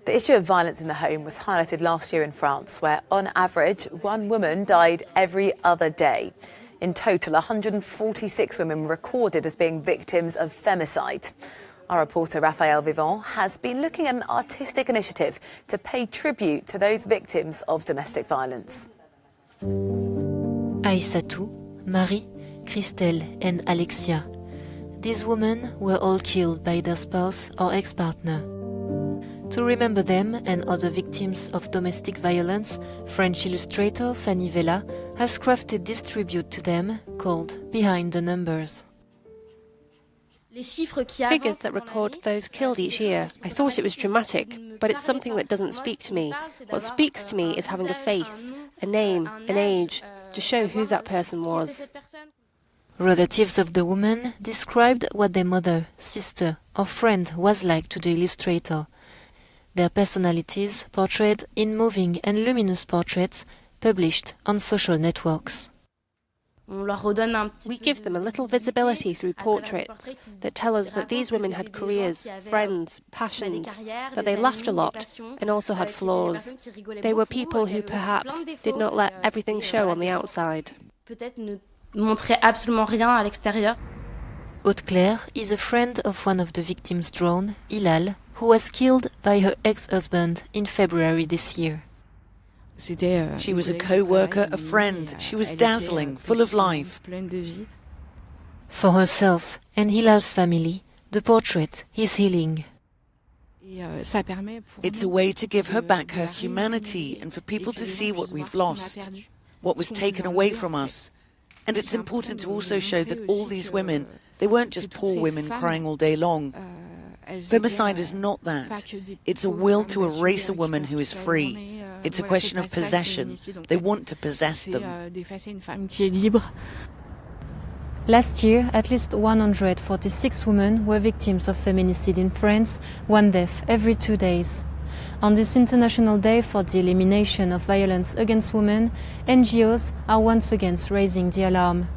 The issue of violence in the home was highlighted last year in France, where on average, one woman died every other day. In total, 146 women were recorded as being victims of femicide. Our reporter Raphael Vivant has been looking at an artistic initiative to pay tribute to those victims of domestic violence. Aïssatou, Marie, Christelle and Alexia. These women were all killed by their spouse or ex-partner. To remember them and other victims of domestic violence, French illustrator Fanny Vella has crafted this tribute to them called Behind the Numbers. Figures that record those killed each year. I thought it was dramatic, but it's something that doesn't speak to me. What speaks to me is having a face, a name, an age, to show who that person was. Relatives of the woman described what their mother, sister or friend was like to the illustrator. Their personalities portrayed in moving and luminous portraits published on social networks. We give them a little visibility through portraits that tell us that these women had careers, friends, passions, that they laughed a lot and also had flaws. They were people who perhaps did not let everything show on the outside. Haute-Claire is a friend of one of the victims' drone, Hilal, who was killed by her ex-husband in February this year. She was a co-worker, a friend. She was dazzling, full of life. For herself and Hilal's family, the portrait is healing. It's a way to give her back her humanity and for people to see what we've lost, what was taken away from us. And it's important to also show that all these women, they weren't just poor women crying all day long. Femicide is not that. It's a will to erase a woman who is free. It's a question of possession. They want to possess them. Last year, at least 146 women were victims of feminicide in France, one death every 2 days. On this International Day for the Elimination of Violence Against Women, NGOs are once again raising the alarm.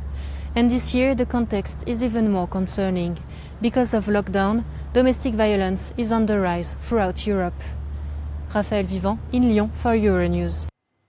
And this year the context is even more concerning. Because of lockdown, domestic violence is on the rise throughout Europe. Raphael Vivant in Lyon for Euronews.